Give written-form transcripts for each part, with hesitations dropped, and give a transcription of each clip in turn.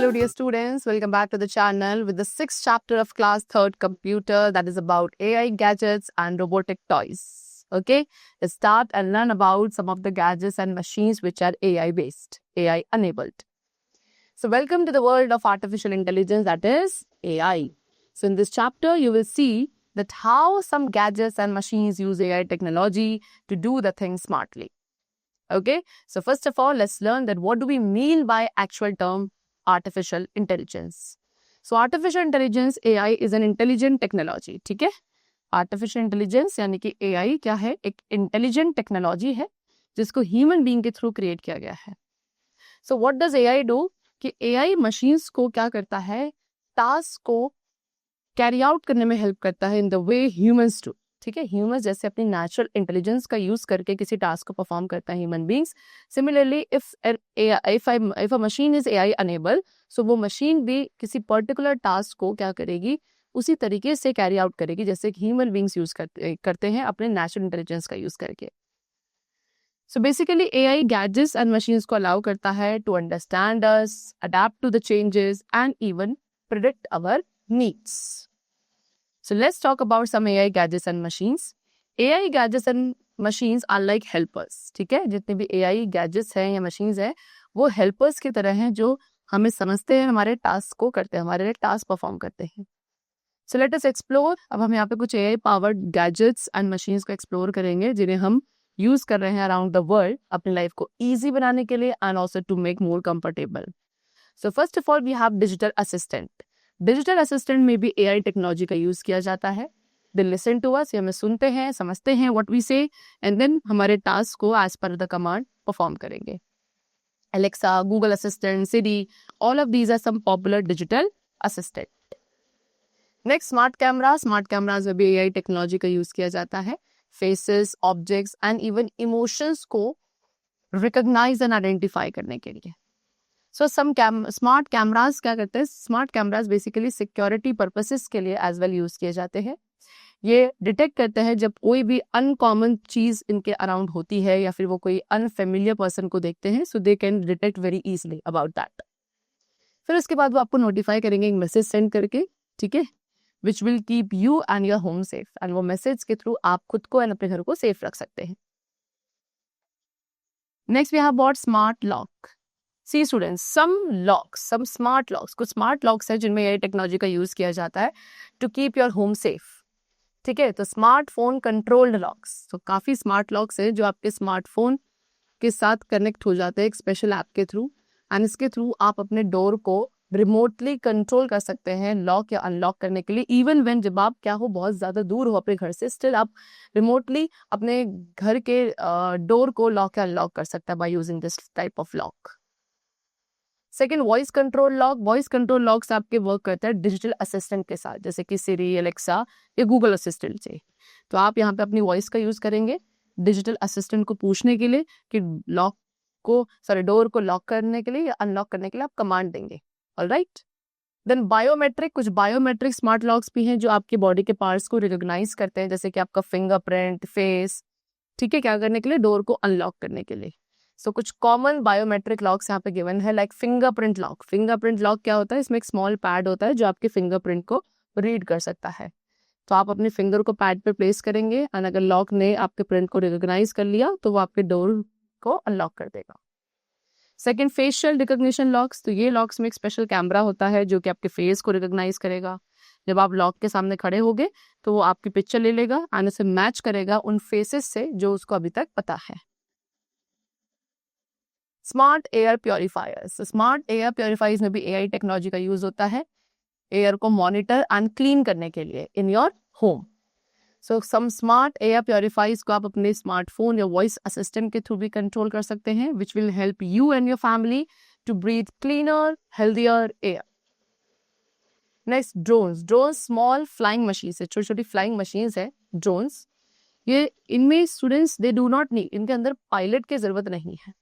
Hello dear students, welcome back to the channel with the 6th chapter of class 3rd computer, that is about AI gadgets and robotic toys. Okay, let's start and learn about some of the gadgets and machines which are AI based, AI enabled. So welcome to the world of artificial intelligence, that is AI. So in this chapter you will see that how some gadgets and machines use AI technology to do the things smartly. Okay, so first of all, let's learn that what do we mean by actual term artificial intelligence. So artificial intelligence AI is an intelligent technology. ठीक है, artificial intelligence यानी कि AI क्या है, एक intelligent technology है जिसको human being के थ्रू क्रिएट किया गया है. So what does AI do कि AI मशीन्स को क्या करता है, टास्क को कैरी आउट करने में हेल्प करता है in the way humans do. ठीक है, ह्यूमंस जैसे अपनी नेचुरल इंटेलिजेंस का यूज करके किसी टास्क को परफॉर्म करता है human beings. Similarly if a machine is AI enable, so वो मशीन भी किसी पर्टिकुलर टास्क को क्या करेगी, उसी तरीके से कैरी आउट करेगी जैसे ह्यूमन बीइंग्स यूज करते हैं अपने नेचुरल इंटेलिजेंस का यूज करके. So basically AI gadgets and machines को अलाउ करता है to understand us, adapt to the changes and even predict our needs. So let's talk about some AI gadgets and machines. AI gadgets and machines are like helpers. ठीक है, जितने भी AI gadgets हैं या machines हैं वो helpers की तरह हैं जो हमें समझते हैं, हमारे टास्क को करते हैं, हमारे लिए टास्क परफॉर्म करते हैं. So let us explore. अब हम यहाँ पे कुछ AI powered gadgets and machines को explore करेंगे जिन्हें हम यूज कर रहे हैं अराउंड द वर्ल्ड अपनी लाइफ को ईजी बनाने के लिए and also to make more comfortable. So first of all we have digital assistant. Digital assistant में भी AI टेक्नोलॉजी का यूज किया जाता है. दे लिसन टू अस, हमें सुनते हैं, समझते हैं what we say and then हमारे टास्क को एज पर द कमांड परफॉर्म करेंगे. Alexa, Google assistant, Siri, all of these are some popular digital assistant. Next smart camera. Smart cameras में भी AI टेक्नोलॉजी का यूज किया जाता है faces, objects and even emotions को रिकॉग्नाइज एंड आइडेंटिफाई करने के लिए. सो सम स्मार्ट कैमराज क्या करते हैं, smart cameras basically security purposes के लिए एज वेल यूज किए जाते हैं. ये डिटेक्ट करते हैं जब कोई भी अनकॉमन चीज इनके अराउंड होती है या फिर वो कोई अनफेमिलियर पर्सन को देखते हैं, so they can detect very easily about that. फिर उसके बाद वो आपको नोटिफाई करेंगे एक मैसेज सेंड करके, ठीक है, which will keep you and your home safe. And वो मैसेज के थ्रू आप खुद को एंड अपने घर को सेफ रख सकते हैं. Next we have about smart lock. See students, some smart locks, कुछ स्मार्ट लॉक्स है जिनमें AI टेक्नोलॉजी का यूज किया जाता है to keep your home safe. ठीक है, तो स्मार्टफोन कंट्रोल्ड लॉक्स, तो काफी स्मार्ट लॉक्स है जो आपके स्मार्टफोन के साथ कनेक्ट हो जाते हैं एक स्पेशल ऐप के थ्रू एंड इसके थ्रू आप अपने डोर को रिमोटली कंट्रोल कर सकते हैं लॉक या अनलॉक करने के लिए. इवन व्हेन जब आप क्या हो बहुत ज्यादा दूर हो अपने घर से, स्टिल आप रिमोटली अपने घर के डोर को लॉक या अनलॉक कर सकते हैं by using this type of lock. Second, voice control lock. Voice control locks आपके वर्क करते हैं डिजिटल असिस्टेंट के साथ जैसे कि सिरी, एलेक्सा या गूगल असिस्टेंट से. तो आप यहाँ पे अपनी वॉइस का यूज करेंगे डिजिटल असिस्टेंट को पूछने के लिए कि डोर को लॉक करने के लिए या अनलॉक करने के लिए आप कमांड देंगे. ऑलराइट. Then biometric. कुछ बायोमेट्रिक स्मार्ट लॉक्स भी हैं जो आपकी बॉडी के पार्ट्स को रिकॉग्नाइज करते हैं जैसे कि आपका फिंगरप्रिंट, फेस, ठीक है, क्या करने के लिए, डोर को अनलॉक करने के लिए. सो कुछ कॉमन बायोमेट्रिक लॉक्स यहाँ पे गिवन है like fingerprint lock. Fingerprint lock क्या होता है, इसमें एक स्मॉल पैड होता है जो आपके फिंगरप्रिंट को रीड कर सकता है. तो आप अपने फिंगर को पैड पे प्लेस करेंगे एंड अगर लॉक ने आपके प्रिंट को रिकॉग्नाइज कर लिया तो वो आपके डोर को अनलॉक कर देगा. Second, facial recognition locks. तो ये लॉक्स में एक स्पेशल कैमरा होता है जो कि आपके फेस को रिकॉग्नाइज करेगा. जब आप लॉक के सामने खड़े होगे तो वो आपकी पिक्चर ले लेगा एंड उसे मैच करेगा उन फेसेस से जो उसको अभी तक पता है. Smart air purifiers. Smart air purifiers में भी AI टेक्नोलॉजी का यूज होता है एयर को मॉनिटर एंड क्लीन करने के लिए in your home. So some smart air purifiers को आप अपने स्मार्टफोन या वॉइस असिस्टेंट के थ्रू भी कंट्रोल कर सकते हैं which will help you and your family to breathe cleaner healthier air. Next, drones. Drones small flying machines है, छोटी छोटी फ्लाइंग मशीन्स है ड्रोन्स. ये इनमें students they do not need, इनके अंदर पायलट की जरूरत नहीं है.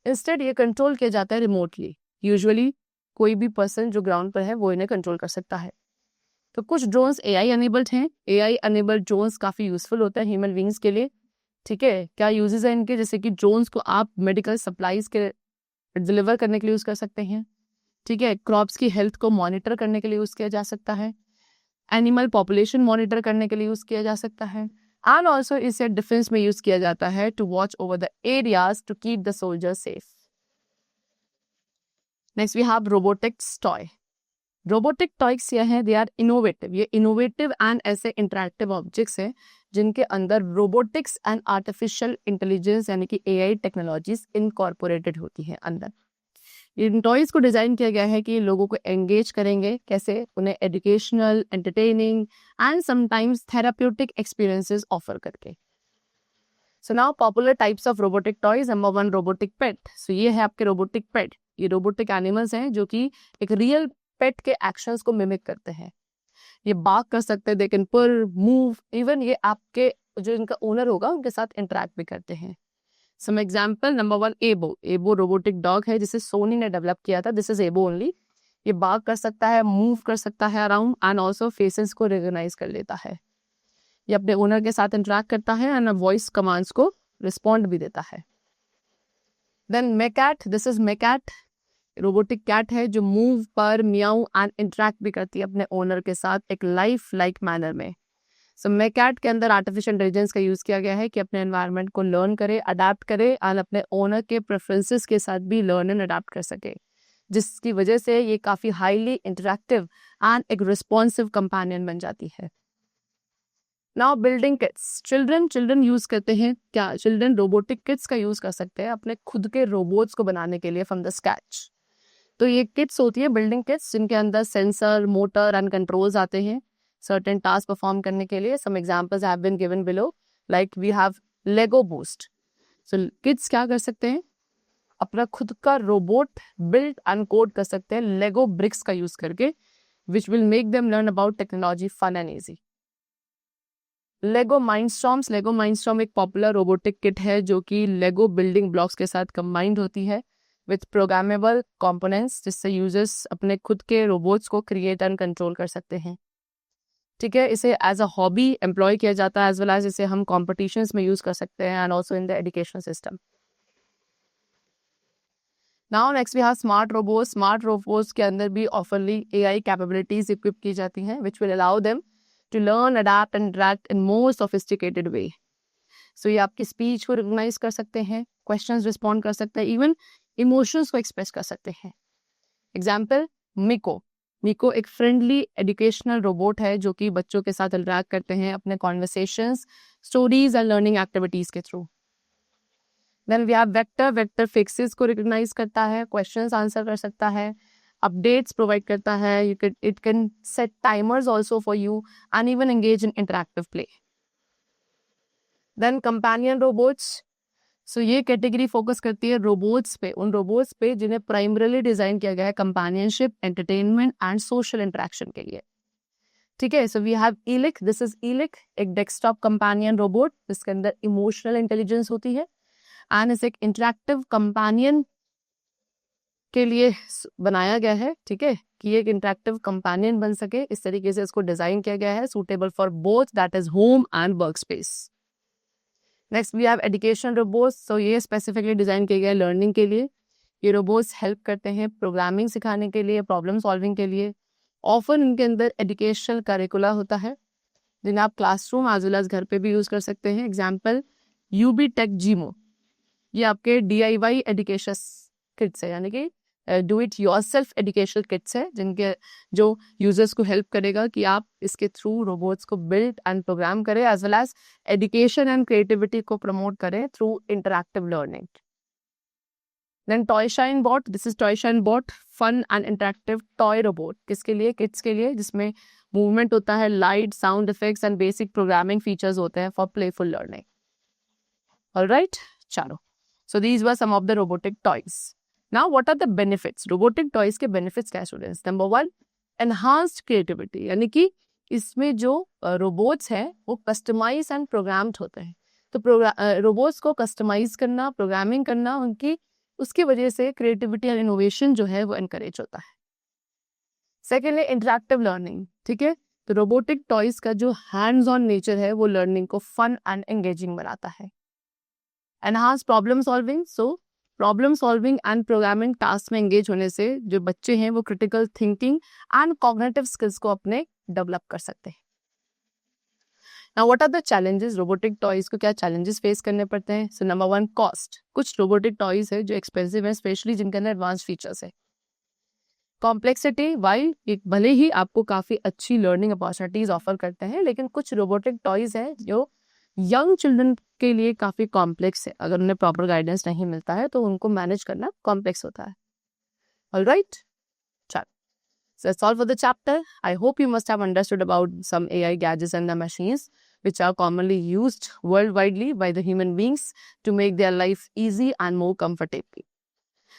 इंस्टेड ये कंट्रोल किया जाता है रिमोटली. यूजुअली कोई भी पर्सन जो ग्राउंड पर है वो इन्हें कंट्रोल कर सकता है. तो कुछ ड्रोन्स AI अनेबल्ड हैं. AI अनेबल्ड ड्रोन्स काफ़ी यूजफुल होता है ह्यूमन बींग्स के लिए. ठीक है, क्या यूजेस हैं इनके, जैसे कि ड्रोन्स को आप मेडिकल सप्लाईज के डिलीवर करने के लिए यूज़ कर सकते हैं. ठीक है, क्रॉप्स की हेल्थ को मॉनिटर करने के लिए यूज किया जा सकता है, एनिमल पॉपुलेशन मॉनिटर करने के लिए यूज किया जा सकता है, एंड ऑल्सो इसे डिफेंस में यूज किया जाता है to watch over the areas to keep the soldier safe. Next we have robotics toy. Robotic toys क्या है? They are innovative. ये इनोवेटिव एंड ऐसे इंटरैक्टिव ऑब्जेक्ट्स हैं जिनके अंदर रोबोटिक्स एंड आर्टिफिशियल इंटेलिजेंस यानी कि एआई टेक्नोलॉजीज इनकॉर्पोरेटेड होती हैं अंदर. इन टॉयज को डिजाइन किया गया है कि लोगों को एंगेज करेंगे कैसे, उन्हें educational, entertaining and sometimes therapeutic experiences offer करके. So now popular types of robotic toys. Number 1 robotic pet. So ये है आपके रोबोटिक पेट. ये रोबोटिक एनिमल्स हैं जो कि एक रियल पेट के एक्शंस को मिमिक करते हैं. ये बार्क कर सकते हैं, दे कैन पुर, मूव, इवन ये आपके जो इनका ओनर होगा उनके साथ इंटरेक्ट भी करते हैं. Some example. नंबर 1 एबो. एबो रोबोटिक डॉग है जिसे सोनी ने डेवलप किया था. दिस इज एबो ओनली. ये बार्क कर सकता है, मूव कर सकता है अराउंड एंड ऑल्सो फेसेस को रिकॉग्नाइज कर लेता है. ये अपने ओनर के साथ इंटरेक्ट करता है एंड वॉइस कमांड्स को रिस्पॉन्ड भी देता है. Then Macat. This is Macat. Robotic cat है जो मूव पर, मियाऊ एंड इंटरेक्ट भी करती है अपने ओनर के साथ एक लाइफ लाइक मैनर में. सो मैकैट के अंदर आर्टिफिशियल इंटेलिजेंस का यूज किया गया है कि अपने एनवायरनमेंट को लर्न करे, अडेप्ट करे एंड अपने ओनर के प्रेफरेंसेस के साथ भी लर्न एंड अडेप्ट कर सके, जिसकी वजह से ये काफी हाईली इंटरेक्टिव एंड एक रिस्पॉन्सिव कंपेनियन बन जाती है. Now building kits. Children use करते हैं क्या? चिल्ड्रन रोबोटिक किट्स का यूज कर सकते हैं अपने खुद के रोबोट्स को बनाने के लिए फ्रॉम द स्क्रैच. तो ये किट्स होती है बिल्डिंग किट्स जिनके अंदर सेंसर, मोटर एंड कंट्रोल्स आते हैं सर्टेन टास्क परफॉर्म करने के लिए. Some examples have been given below, like we have Lego boost. So kids क्या कर सकते हैं? अपना खुद का रोबोट बिल्ड एंड कोड कर सकते हैं लेगो ब्रिक्स का यूज करके, which will make them learn about technology fun and easy. Lego Mindstorms. Lego Mindstorm एक पॉपुलर रोबोटिक किट है जो कि लेगो बिल्डिंग ब्लॉक्स के साथ कंबाइंड होती है विथ प्रोग्रामेबल कंपोनेंट्स, जिससे यूजर्स अपने खुद के रोबोट्स को क्रिएट एंड कंट्रोल कर सकते हैं. ठीक है, इसे एज अ हॉबी एम्प्लॉय किया जाता है एज वेल एज इसे हम कॉम्पिटिशन्स में यूज कर सकते हैं and also in the education system. Now next we have smart robots. Smart robots के अंदर भी ऑफरली एआई कैपेबिलिटीज इक्विप की जाती हैं which will allow them to learn, adapt and interact in more sophisticated way. So ये आपकी speech को recognise कर सकते हैं, क्वेश्चंस रिस्पॉन्ड कर सकते हैं, इवन इमोशंस को एक्सप्रेस कर सकते हैं. एग्जाम्पल मिको. मिको एक फ्रेंडली एजुकेशनल रोबोट है जो कि बच्चों के साथ इंटरैक्ट करते हैं अपने conversations, stories and learning activities के through. Then we have Vector. Vector faces को रिकॉग्नाइज करता है, क्वेश्चंस आंसर कर सकता है, अपडेट्स प्रोवाइड करता है. It can set timers also for you and even engage in interactive play. Then companion robots. So ये कैटेगरी फोकस करती है रोबोट्स पे, उन रोबोट्स पे जिन्हें प्राइमरीली डिजाइन किया गया है companionship, entertainment and social interaction के लिए. ठीक है, so we have Eilik. This is Eilik, एक डेस्कटॉप कंपेनियन रोबोट जिसके अंदर इमोशनल इंटेलिजेंस होती है एंड इसे एक इंटरेक्टिव कंपेनियन के लिए बनाया गया है. ठीक है, कि ये एक इंटरेक्टिव कंपेनियन बन सके, इस तरीके से इसको डिजाइन किया गया है, suitable for both that is home and work space. Next we have education robots. So ये स्पेसिफिकली डिजाइन किए गए लर्निंग के लिए. ये रोबोट्स हेल्प करते हैं प्रोग्रामिंग सिखाने के लिए, प्रॉब्लम सॉल्विंग के लिए. ऑफन इनके अंदर एजुकेशनल करिकुला होता है जिन्हें आप क्लासरूम एज वेल एज घर पे भी यूज कर सकते हैं. Example UBTECH Jimu. ये आपके DIY एजुकेशन किट्स है, यानी कि do it yourself educational kits है जिनके जो यूजर्स को हेल्प करेगा कि आप इसके थ्रू रोबोट्स को बिल्ड एंड प्रोग्राम करें as well as education and creativity को प्रमोट करें through interactive learning. Then toy shine bot. This is toy shine bot, fun and interactive toy robot. किसके लिए? किड्स के लिए, जिसमें मूवमेंट होता है, light, sound effects and basic programming features होते हैं फॉर प्लेफुल लर्निंग. ऑलराइट, चलो. So these were some of the robotic toys. Now what are the benefits? Robotic toys के benefits क्या students? Number 1, enhanced creativity. यानी कि इसमें जो robots हैं वो customized and programmed होते हैं. तो robots को customize करना, programming करना, उनकी उसकी वजह से creativity and innovation जो है वो encourage होता है. Secondly, interactive learning. ठीक है, तो robotic toys का जो hands on nature है वो learning को fun and engaging बनाता है. Enhanced problem solving. So problem solving and programming task में एंगेज होने से जो बच्चे हैं वो critical thinking and cognitive skills को अपने डेवलप कर सकते हैं। Now what are the challenges? Robotic toys को क्या चैलेंजेस फेस करने पड़ते हैं? So number 1, cost. कुछ रोबोटिक टॉयज है जो एक्सपेंसिव है, स्पेशली जिनके अंदर एडवांस फीचर्स है। कॉम्प्लेक्सिटी, वाइल भले ही आपको काफी अच्छी लर्निंग अपॉर्चुनिटीज ऑफर करते हैं, लेकिन कुछ रोबोटिक टॉयज हैं जो यंग चिल्ड्रन के लिए काफी कॉम्प्लेक्स है। अगर उन्हें प्रॉपर गाइडेंस नहीं मिलता है तो उनको मैनेज करना कॉम्प्लेक्स होता है। ऑलराइट, चलो, so that's all for the chapter. I hope you must have understood about some AI gadgets and the machines which are commonly used worldwide by the human beings to make their life easy and more comfortable.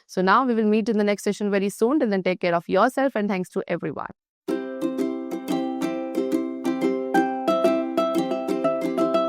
So now we will meet in the next session very soon. Till then, take care of yourself and thanks to everyone.